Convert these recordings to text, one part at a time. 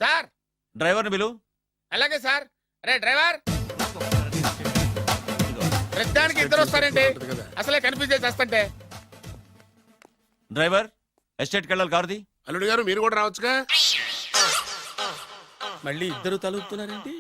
Sir డ్రైవర్ని పిలు. అలాగే సార్. రే డ్రైవర్, ప్రతిదానికి ఇద్దరు వస్తారండి, అసలే కన్ఫ్యూజ్ చేసి వస్తుంటే. డ్రైవర్, ఎస్టేట్కి వెళ్ళాలి కారుది. అల్లుడు గారు మీరు కూడా రావచ్చుగా. మళ్ళీ ఇద్దరు తలుపుతున్నారేంటి?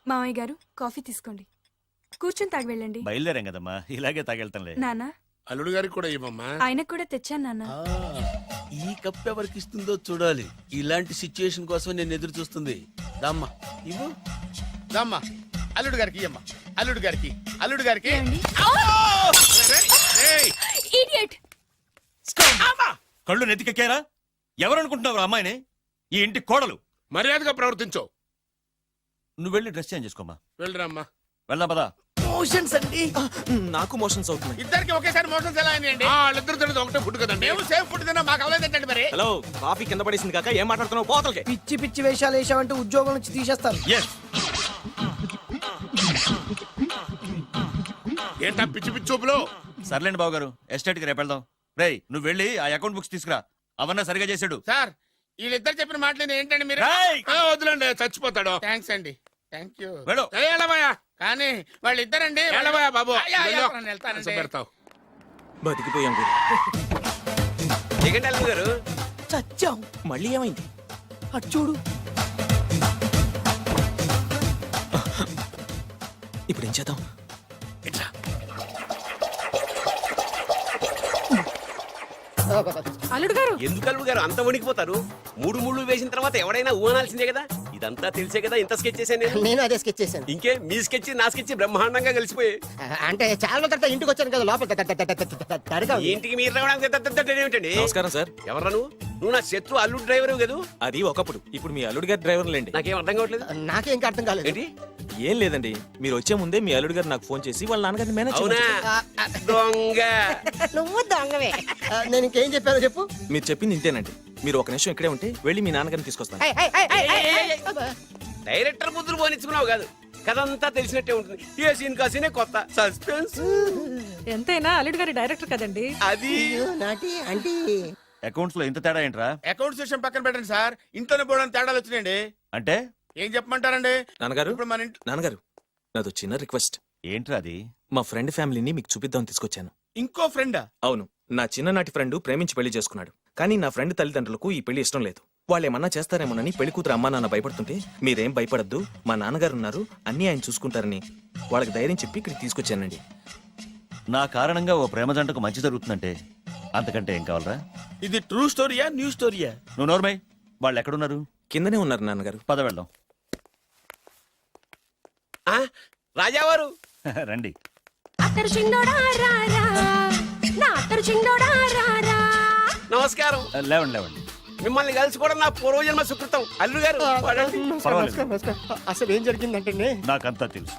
మామయ్య గారు కాఫీ తీసుకోండి, కూర్చొని తాగి వెళ్ళండి. బయలుదేరాం కదమ్మా, ఇలాగే తాగెళ్తానులే. నాన్న, అల్లుడు గారికి కూడా ఇవ్వమ్మా. ఆయనకు కూడా తెచ్చాను నాన్న. ఈ కప్ ఎవరికి ఇస్తుందో చూడాలి. ఇలాంటి సిచ్యుయేషన్ కోసం నేను ఎదురు చూస్తుంది. దమ్మా ఇవ్వు. దమ్మా అల్లుడు గారికి ఇయ్యమ్మా. అల్లుడు గారికి, అల్లుడు గారికి. ఏమండి? ఏయ్! ఇడియట్! కళ్ళు నెత్తికెక్కారా? ఎవరనుకుంటున్నావు అమ్మాయిని? ఈ ఇంటి కోడలు. మర్యాదగా ప్రవర్తించు. నువ్వు వెళ్ళి డ్రెస్ చేంజ్ చేసుకోమ్మా. వెళ్ళరమ్మా. వెళ్దాం పదా. మోషన్స్ అండి. నాకు మోషన్స్ అవుతున్నాయి. ఇద్దరికి ఒకేసారి మోషన్స్ ఎలా అయినాయండి? వాళ్ళిద్దరు తినదు ఒకటే ఫుడ్ కదండి. మేము సేఫ్ ఫుడ్ తిన్నా, మాకు అవ్వలేదండి మరి. హలో, కాఫీ కింద పడేసింది కాక ఏం మాట్లాడుతున్నావు? పోతలకి. పిచ్చి పిచ్చి వేషాలు వేసావంటే ఉద్యోగం నుంచి తీసేస్తారు. ఎస్. ఏంటా పిచ్చి పిచ్చి చూపులు? సర్లేండి బాబు గారు, ఎస్టేట్కి రేపు వెళ్దాం. రేయ్, నువ్వు వెళ్ళి ఆ అకౌంట్ బుక్స్ తీసుకురా. అవన్నా సరిగా చేసాడు. సార్, వీళ్ళిద్దరు చెప్పిన మాటలు ఏంటండి మీరు? రేయ్! వదిలేండి, చచ్చిపోతాడు. థ్యాంక్స్ అండి, థ్యాంక్ యూ. వెళ్ళు. వెళ్ళబోయా కానీ వాళ్ళిద్దరండి. వెళ్ళబోయా బాబు. అయ్యా, అయ్యా, వెళ్ళు. నేను వెళ్తానండి. పెడతావు. బతికిపోయాం గారు. చచ్చాం. మళ్ళీ ఏమైంది? అటు చూడు. ఇప్పుడు ఏం చేద్దాం? అల్లుడు గారు, ఎందుకు అల్లుడు గారు అంత వణికిపోతారు? మూడు ముళ్ళు వేసిన తర్వాత ఎవడైనా ఊనాల్సిందే కదా. ఇదంతా తెలిసే కదా ఇంత స్కెచ్ చేశాను నేను అదే స్కెచ్ చేశాను. ఇంకే మీ స్కెచ్ నా స్కెచ్ బ్రహ్మాండంగా కలిసిపోయాయి. అంటే చాలా రోజుల తర్వాత ఇంటికి వచ్చాను కదా, లోపల తడిగా ఉంది. ఇంటికి మీరు రావడానికి ఏమిటండి? నమస్కారం సార్. ఎవరా నువ్వు నా శత్రు అల్లుడు డ్రైవర్ కదా. అది ఒకప్పుడు. ఇప్పుడు మీ అల్లుడు గారి డ్రైవర్ లేండి. నాకేం అర్థం కావట్లేదు. నాకే ఇంకా అర్థం కాలేదు. ఏంటి? ఏం లేదండి, మీరు వచ్చే ముందే మీ అల్లుడు గారు నాకు ఫోన్ చేసి వాళ్ళ నాన్నగారిని మేనేజ్ అవునా? చేయమని దొంగ. నువ్వు దొంగవే. నేను ఇంకేం చెప్పానో చెప్పు. మీరు చెప్పింది ఇంతేనండి. మీరు ఒక నిమిషం ఇక్కడే ఉంటే వెళ్ళి మీ నాన్నగారిని తీసుకొస్తాను. డైరెక్టర్ ముద్దులు పోనిచ్చుకున్నావు కాదు, కథంతా తెలిసినట్టే ఉంటుంది. ఏ సీన్ కా సీనే కొత్త సస్పెన్స్. ఎంతైనా అల్లుడు గారి డైరెక్టర్ కదండి. అది నాటి అంటే అకౌంట్స్ లో ఇంత తేడా ఏంట్రా? అకౌంట్స్ విషయం పక్కన పెట్టండి సార్, ఇంట్లోనే పోవడానికి తేడాలు వచ్చినాయండి. అంటే ఏం చెప్పమంటారండి? నాన్నగారు, ఇప్పుడు మన ఇంట్లో నాన్నగారు, నాదో చిన్న రిక్వెస్ట్. ఏంట్రా అది? మా ఫ్రెండ్ ఫ్యామిలీని మీకు చూపిద్దామని తీసుకొచ్చాను. ఇంకో ఫ్రెండా? అవును, నా చిన్ననాటి ఫ్రెండ్ ప్రేమించి పెళ్లి చేసుకున్నాడు. కానీ నా ఫ్రెండ్ తల్లిదండ్రులకు ఈ పెళ్లి ఇష్టం లేదు. వాళ్ళు ఏమన్నా చేస్తారేమోనని పెళ్లి కూతురు అమ్మా నాన్న భయపడుతుంటే, మీరేం భయపడద్దు, మా నాన్నగారు ఉన్నారు, అన్నీ ఆయన చూసుకుంటారని వాళ్ళకి ధైర్యం చెప్పి ఇక్కడికి తీసుకొచ్చానండి. నా కారణంగా ఓ ప్రేమ జంటకు మంచి జరుగుతుందంటే అంతకంటే ఏం కావాలరా? ఇది ట్రూ స్టోరీయా, న్యూ స్టోరీయా? నువ్వు నోర్మై. వాళ్ళు ఎక్కడున్నారు? కిందనే ఉన్నారు నాన్నగారు. పద వెళ్దాం. రాజావారు రండి. నమస్కారం. లేవండి లేవండి. మిమ్మల్ని కలిసి కూడా నా పూర్వజన్మ సుకృతం. అల్లుడు గారు వాడండి. పర్వాలేదు. అసలు ఏం జరిగిందంటే నాకంతా తెలుసు.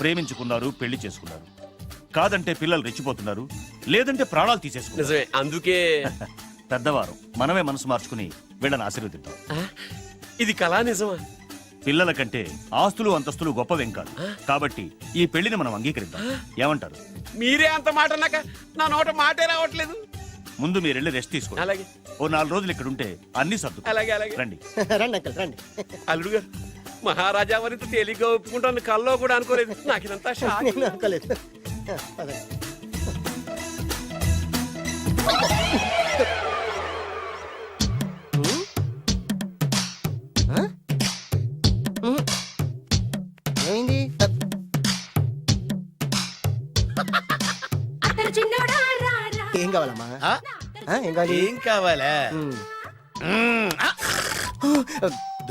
ప్రేమించుకున్నారు, పెళ్లి చేసుకున్నారు. కాదంటే పిల్లలు రెచ్చిపోతున్నారు, లేదంటే ప్రాణాలు తీసేసుకున్నారు. నిజమే, అందుకే పెద్దవారు మనమే మనసు మార్చుకుని వీళ్ళని ఆశీర్వదిద్దాం. ఇది కళా నిజమా? పిల్లల కంటే ఆస్తులు అంతస్తులు గొప్పవేం కాదు. కాబట్టి ఈ పెళ్లిని మనం అంగీకరిద్దాం. ఏమంటారు? మీరే అంత మాట అన్నాక నా నోట మాటే రావట్లేదు. ముందు మీరు వెళ్ళి రెస్ట్ తీసుకోండి. అలాగే ఓ 4 రోజులు ఇక్కడ ఉంటే అన్ని సర్దు. అలాగే అలాగే. రండి. రండి అంకల్ రండి. అల్లుడు గారు, మహారాజా వారితో తేలిగ్గా ఒప్పుకుంటాను కల్లో కూడా అనుకోలేదు. నాకు ఇదంతా షాక్. నేను అనుకోలేదు. పదండి. ఏమైంది? ఏం కావాలమ్మా? ఏం కావాలి? ఏం కావాలా?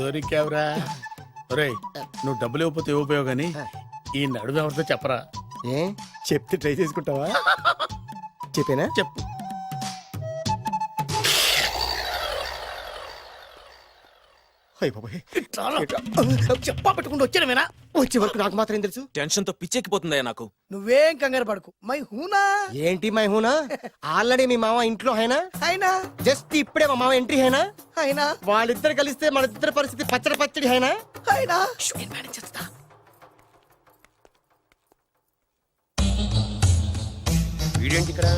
దొరికావురా. ఒరేయ్, నువ్వు డబ్బులు ఇవ్వకపోతే ఇవ్వబోయావు గానీ ఈ నడుము ఎవరితో చెప్పరా. ఏ చెప్తే ట్రై చేసుకుంటావా? చెప్పేనా? చెప్పు. చెప్పా పెట్టుకుంటూ వచ్చానేనా? వచ్చే వరకు నాకు మాత్రం ఏం తెలుసు? టెన్షన్ తో పిచ్చెక్కిపోతుందయ్యా నాకు. నువ్వేం కంగారు పడకు. మై హూనా. ఏంటి మై హూనా? ఆల్రెడీ మీ మామ ఇంట్లో అయినా అయినా జస్ట్ ఇప్పుడే మా మామ ఎంట్రీ అయినా అయినా వాళ్ళిద్దరు కలిస్తే మన ఇద్దరు పరిస్థితి పచ్చడి పచ్చడి అయినా అయినా వీడేంటి ఇక్కడ?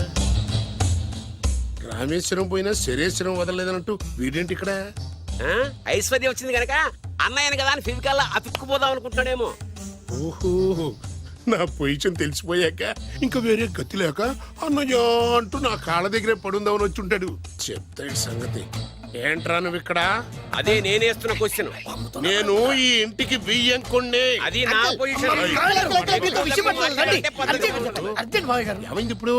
రామేశ్వరం పోయినా శరేశ్వరం వదలలేదన్నట్టు వీడేంటి ఇక్కడ? ఆ? ఐశ్వర్యం వచ్చింది గనక అన్నయ్యని కదా అని ఫిజికల్లా అతుక్కుపోదాం అనుకుంటున్నాడేమో. ఓహో, నా పొజిషన్ తెలిసిపోయాక ఇంకా వేరే గతి లేక అన్నయ్య అంటూ నా కాళ్ళ దగ్గరే పడుందామని వచ్చి ఉంటాడు. చెప్తాడు సంగతి. ఏంట్రా నువ్వు ఇక్కడ? అదే నేనేస్తున్న క్వశ్చన్. నేను ఈ ఇంటికి బియ్యం కొన్నే. అది నా పొజిషన్. అర్జెంట్ మావయ్య గారు. ఏమైంది ఇప్పుడు?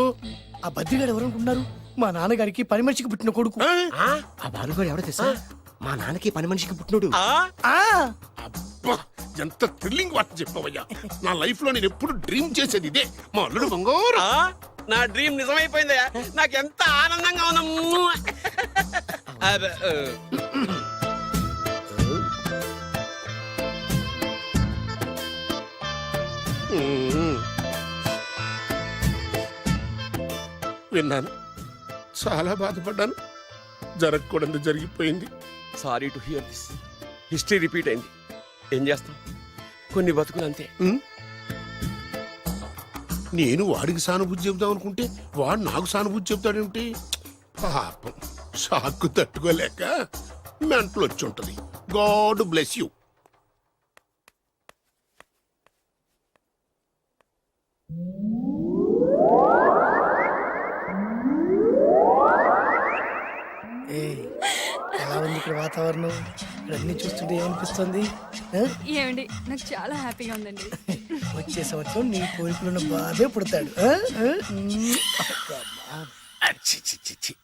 ఆ బద్రిగాడు ఎవరు అనుకుంటున్నారు? మా నాన్నగారికి పని మనిషికి పుట్టిన కొడుకు. ఆ? ఆ బాలుగాడు ఎవడో తెలుసా? మా నాన్నకి పని మనిషికి పుట్టినోడు. అబ్బా, ఎంత థ్రిల్లింగ్ వార్త చెప్పవయ్యా. నా లైఫ్ లో నేను ఎప్పుడు డ్రీమ్ చేసేది ఇదే. మా అల్లుడు బంగారు. నా డ్రీమ్ నిజమైపోయిందయ్యా. నాకెంత ఆనందంగా ఉందా. విన్నాను, చాలా బాధపడ్డాను. జరగకూడదు జరిగిపోయింది. Sorry to hear this. History repeat అయింది. ఏం చేస్తాం, కొన్ని బతుకులు అంతే. నేను వాడికి సానుభూతి చెబుతాం అనుకుంటే వాడు నాకు సానుభూతి చెబుతాడేమిటి? పాపం, షాక్కు తట్టుకోలేక మెంటలు వచ్చి ఉంటది. God bless you. ఎలా ఉంది ఇక్కడ వాతావరణం? ఇక్కడ అన్ని చూస్తుంటే ఏమనిపిస్తుంది? ఏమండి నాకు చాలా హ్యాపీగా ఉందండి. వచ్చే సంవత్సరం నీ కోరికలున్న బాధే పుడతాడు. అచ్చి, చి, చి, చి.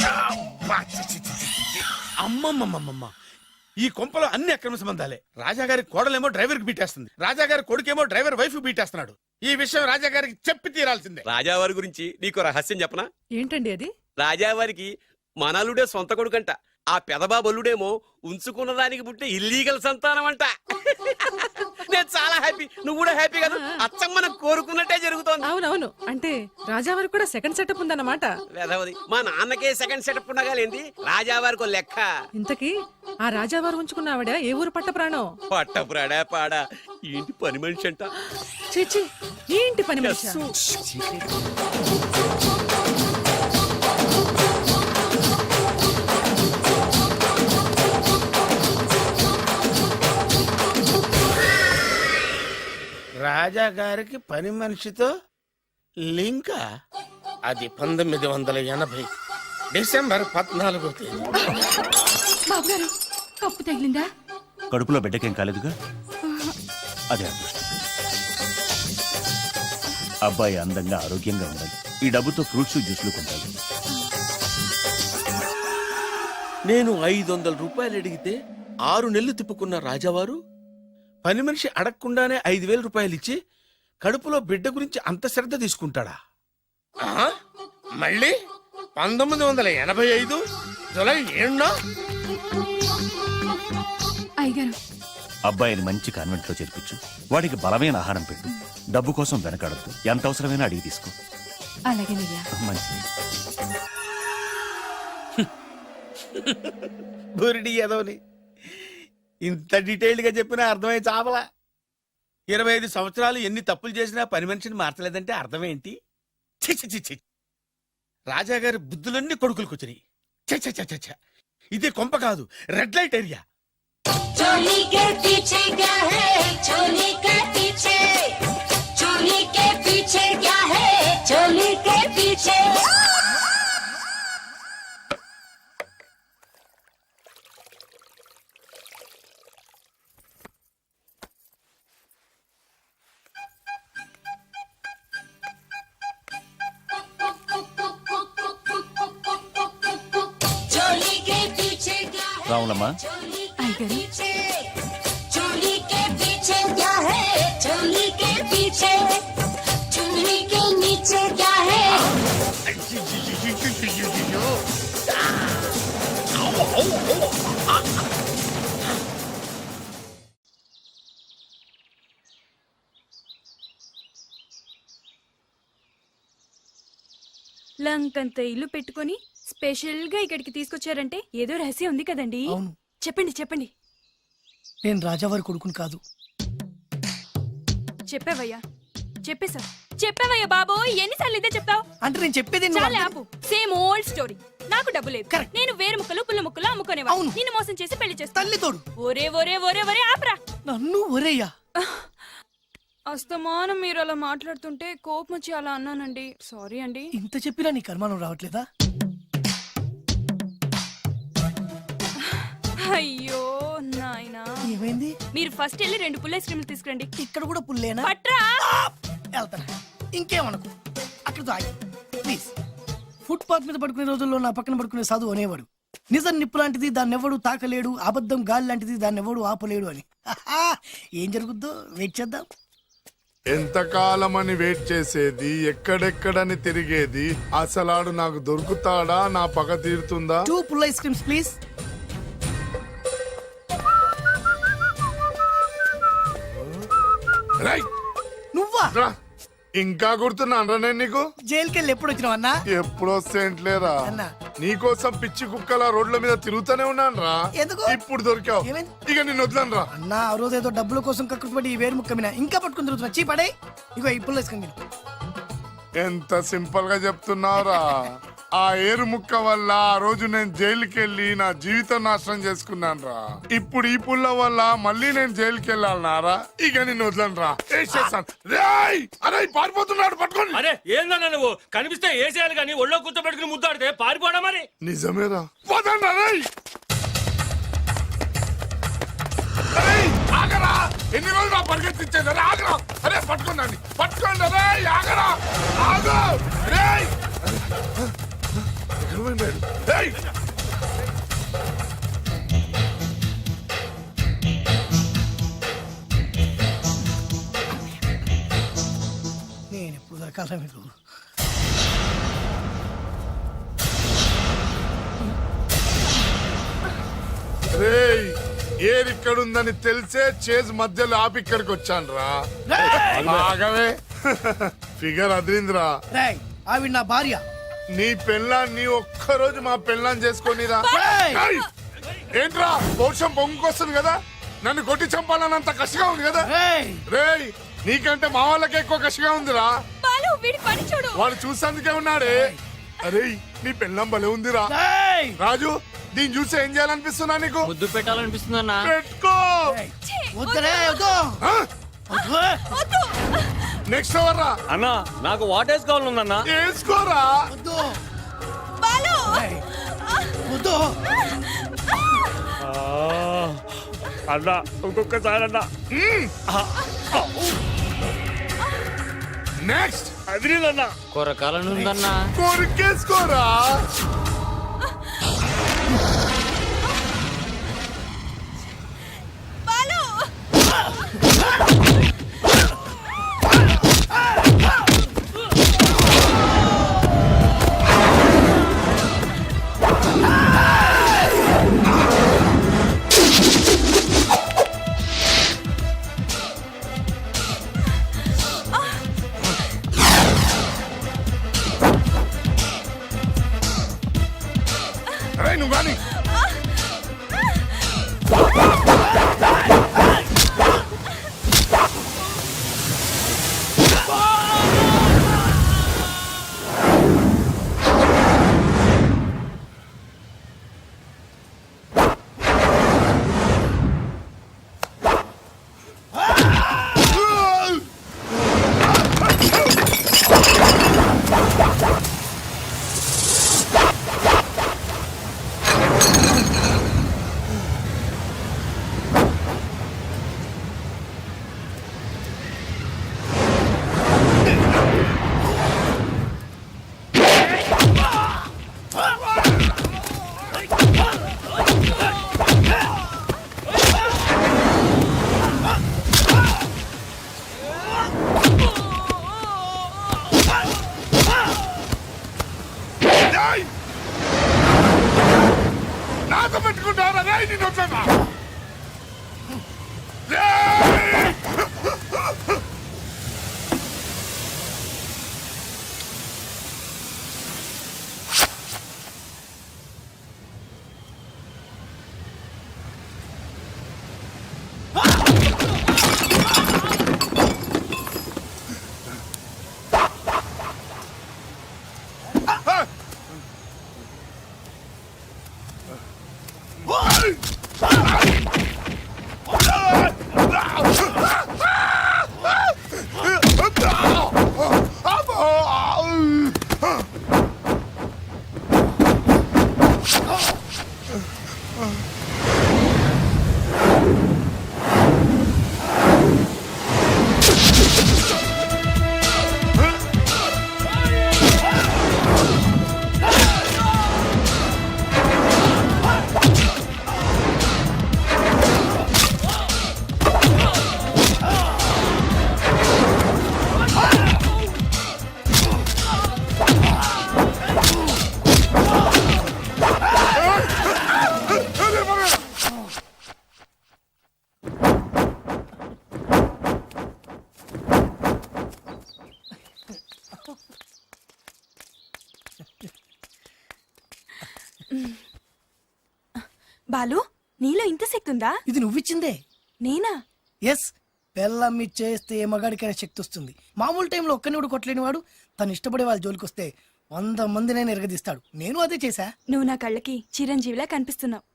అబ్బా, చి, చి, చి, చి, చి. అమ్మమ్మమ్మమ్మ, ఈ కొంపలో అన్ని అక్రమ సంబంధాలే. రాజాగారి కోడలేమో డ్రైవర్ కి బీటేస్తుంది, రాజాగారి కొడుకేమో డ్రైవర్ వైఫ్ బీటేస్తున్నాడు. ఈ విషయం రాజాగారికి చెప్పి తీరాల్సిందే. రాజావారి గురించి నీకు రహస్యం చెప్పనా? ఏంటండి అది? రాజావారికి మనలుడే సొంత కొడుకంట. ఆ పెదబాబలుడేమో ఉంచుకున్న దానికి పుట్టే ఇల్లీగల్ సంతానం అంట. నేను చాలా హ్యాపీ. నువ్వు కూడా హ్యాపీ కదా? అచ్చం మనం కోరుకున్నట్టే జరుగుతోంది. అవునవును, అంటే రాజావారికి కూడా సెకండ్ సెటప్ ఉందన్నమాట. వేదవది, మా నాన్నకే సెకండ్ సెటప్ ఉండగాలేంది, రాజావారికి లెక్క. ఇంతకీ ఆ రాజావారు ఉంచుకున్న ఆవిడ ఏ ఊరు పట్ట ప్రాణం? పట్టపురాడా పాడా ఏంటి పని మనిషి అంట. చీచి, ఏంటి పని మనిషి? రాజాగారికి పని మనిషితో లింక. అది 1980 డిసెంబర్ 14వ తేదీ. బాబుగారు కప్పు తగిలిందా? కడుపులో బిడ్డకేం కాలేదుగా, అదే అదృష్టం. అబ్బాయి అందంగా ఆరోగ్యంగా ఉండాలి. ఈ డబ్బుతో ఫ్రూట్స్ జ్యూస్లు కొంటాడు. నేను 500 రూపాయలు అడిగితే 6 నెలలు తిప్పుకున్న రాజావారు పని మనిషి అడగకుండానే 5,000 రూపాయలు ఇచ్చి కడుపులో బిడ్డ గురించి అంత శ్రద్ధ తీసుకుంటాడా? మళ్ళీ 1985 జూలై 7న అయ్యగారు అబ్బాయిని మంచి కాన్వెంట్ లో చేర్పించు. వాడికి బలమైన ఆహారం పెట్టు. డబ్బు కోసం వెనకాడద్దు. ఎంత అవసరమైనా అడిగి తీసుకో. అలాగేనయ్యా. మంచిది. బురిడి ఏదోని ఇంత డీటెయిల్డ్ గా చెప్పినా అర్థమై చావలా. 25 సంవత్సరాలు ఎన్ని తప్పులు చేసినా పని మనిషిని మార్చలేదంటే అర్థమేంటి? ఛీ, ఛీ, ఛీ, ఛీ. రాజాగారి బుద్ధులన్నీ కొడుకులకు వచ్చినాయి. ఛ, ఛ, ఛ, ఛ, ఛ. ఇది కొంప కాదు, రెడ్ లైట్ ఏరియా. चोली के पीछे क्या है? चोली के पीछे, चोली के पीछे क्या है? चोली के पीछे. चोली के पीछे क्या है? రావులమ్మా, అయ్యగారు चोली के पीछे क्या है? चोली के पीछे, चोली के नीचे क्या है? లంకంత ఇల్లు పెట్టుకొని స్పెషల్ గా ఇక్కడికి తీసుకొచ్చారంటే ఏదో రహస్యం ఉంది కదండి. చెప్పండి చెప్పండి. నేను రాజావారి కొడుకుని కాదు. చెప్పావయ్యా, చెప్పేశా, చెప్పావయ్యా బాబు. ఎన్నిసార్లు ఇదే చెప్తావు? అంటే నేను చెప్పేది నువ్వు చాలా ఆపు. Same old story. నాకు డబ్బు లేదు, Correct. నేను వేరే ముక్కలు పుల్ల ముక్కలు అమ్ముకునేవా. అవును. నిన్ను మోసం చేసి పెళ్లి చేస్తా. తల్లి తోడు. ఒరే ఒరే ఒరే ఒరే ఆపరా. నన్ను ఒరేయ్యా. అస్తమానం మీరు అలా మాట్లాడుతుంటే కోపం వచ్చి అలా అన్నానండి. సారీ అండి. ఇంత చెప్పినా నీ కర్మానం రావట్లేదా? అయ్యో నాయనా, ఏమైంది? మీరు ఫస్ట్ వెళ్ళి 2 పుల్ల ఐస్ క్రీమ్లు తీసుకురండి. ఇక్కడ కూడా పుల్లేనా? పట్రా. వెళ్తాను. ఇంకేమనుకో, అక్కడితో ఆగి ప్లీజ్. ఫుట్పాత్ మీద పడుకునే రోజుల్లో నా పక్కన పడుకునే సాధువు అనేవాడు, నిజం నిప్పు లాంటిది దాన్ని ఎవడు తాకలేడు, అబద్ధం గాలి లాంటిది దాన్ని ఎవడు ఆపలేడు అని. ఏం జరుగుద్దో వెయిట్ చేద్దాం. ఎంతకాలమని వెయిట్ చేసేది, ఎక్కడెక్కడని తిరిగేది, అసలాడు నాకు దొరుకుతాడా, నా పగ తీరుతుందా? 2 పుల్ల ఐస్ క్రీమ్స్ ప్లీజ్. రేయ్, నువ్వా? రా. ఇంకా గుర్తున్నాను నేను నీకు. జైలుకి వెళ్ళి ఎప్పుడు వచ్చినావు అన్నా? ఎప్పుడు వస్తేంట్లేరా, అన్నా. నీకోసం పిచ్చి కుక్కల రోడ్ల మీద తిరుగుతూనే ఉన్నాను రా. ఎందుకు? ఇప్పుడు దొరికావు, ఏమైంది? ఇక నిన్ను వదలను రా. అన్నా ఆ రోజు ఏదో డబ్బుల కోసం కక్కుపడి ఈ వేరు ముక్కమినా ఇంకా పట్టుకుని తిరుగుతున్నా. చీ పడే. ఇగో ఈ పుల్ల ఐస్ క్రీమ్. ఎంత సింపుల్ గా చెప్తున్నావురా. ఆ ఏరు ముక్క వల్ల ఆ రోజు నేను జైలుకి వెళ్ళి నా జీవితం నాశనం చేసుకున్నాను రా. ఇప్పుడు ఈ పుల్ల వల్ల మళ్ళీ నేను జైలుకి వెళ్ళాలన్నారా? ఇక నిన్ను వదలను రా. అరే పారిపోతున్నాడు, పట్టుకోండి. అరే ఏందన్నా నువ్వు కనిపిస్తే ఏసేయాలి కానీ ఒళ్ళో కూర్చోబెట్టుకుని ముద్దాడితే పారిపోవడం మరి. నిజమేరా, వదలరా రేయ్. ఆగరా, ఎన్ని రోజులు నా పరిగెత్తించేది? ఆగరా, అరే పట్టుకున్నాను, పట్టుకోండి రే, ఆగరా, ఆగు రేయ్. రేయ్, నేను ఎప్పుడు దొరకాల మీకు? రేయ్, ఏరిక్కడుందని తెలిసే చేజ్ మధ్యలో ఆపి ఇక్కడికి వచ్చాను రా. ఆగవే, ఫిగర్ అదిరిందిరా. రేయ్, ఆవిడ నా భార్య. నీ పెళ్ళాన్ని ఒక్కరోజు మా పెళ్ళాన్ని చేసుకొనిరా. ఏయ్! ఏంట్రా పౌరుషం పొంగుకొస్తుంది కదా, నన్ను కొట్టి చంపాలన్నంత కసిగా ఉంది కదా. రేయ్, రేయ్, నీకంటే మా వాళ్ళకే ఎక్కువ కసిగా ఉందిరా. బాలు వీడి పని చూడు. వాడు చూసేందుకే ఉన్నాడే. అరే నీ పెళ్ళం భలే ఉందిరా. రేయ్. రాజు, దీన్ని చూసి ఏం చేయాలనిపిస్తున్నా నీకు? ముద్దు పెట్టాలనిపిస్తుందన్నా. పెట్టుకో. వద్దురే, వద్దు. ఆ? వద్దు. నెక్స్ట్ ఎవర్రా? అన్నా నాకు వాటేజ్ కావాలన్నా. వేసుకోరా. వద్దు. బాలు రేయ్, వద్దు. అన్నా ఇంకొకసారి అన్నా. నెక్స్ట్ అదిరిందన్నా. కొరకాలనుందన్నా. కొరికేసుకోరా. బాలు అరే నువ్వు కానీ నాతో పెట్టుకుంటారా? రేయ్ నిన్ను వదలనా? రేయ్! బాలు నీలో ఇంత శక్తి ఉందా? ఇది నువ్విచ్చిందే. నేనా? ఎస్, పెళ్ళమ్మి చేస్తే ఏ మగాడికైనా శక్తి వస్తుంది. మామూలు టైంలో ఒక్కని కూడా కొట్టలేని వాడు తను ఇష్టపడే వాళ్ళ జోలికి వస్తే 100 మందినైనా ఎరగదీస్తాడు. నేను అదే చేశా. నువ్వు నా కళ్ళకి చిరంజీవిలా కనిపిస్తున్నావు.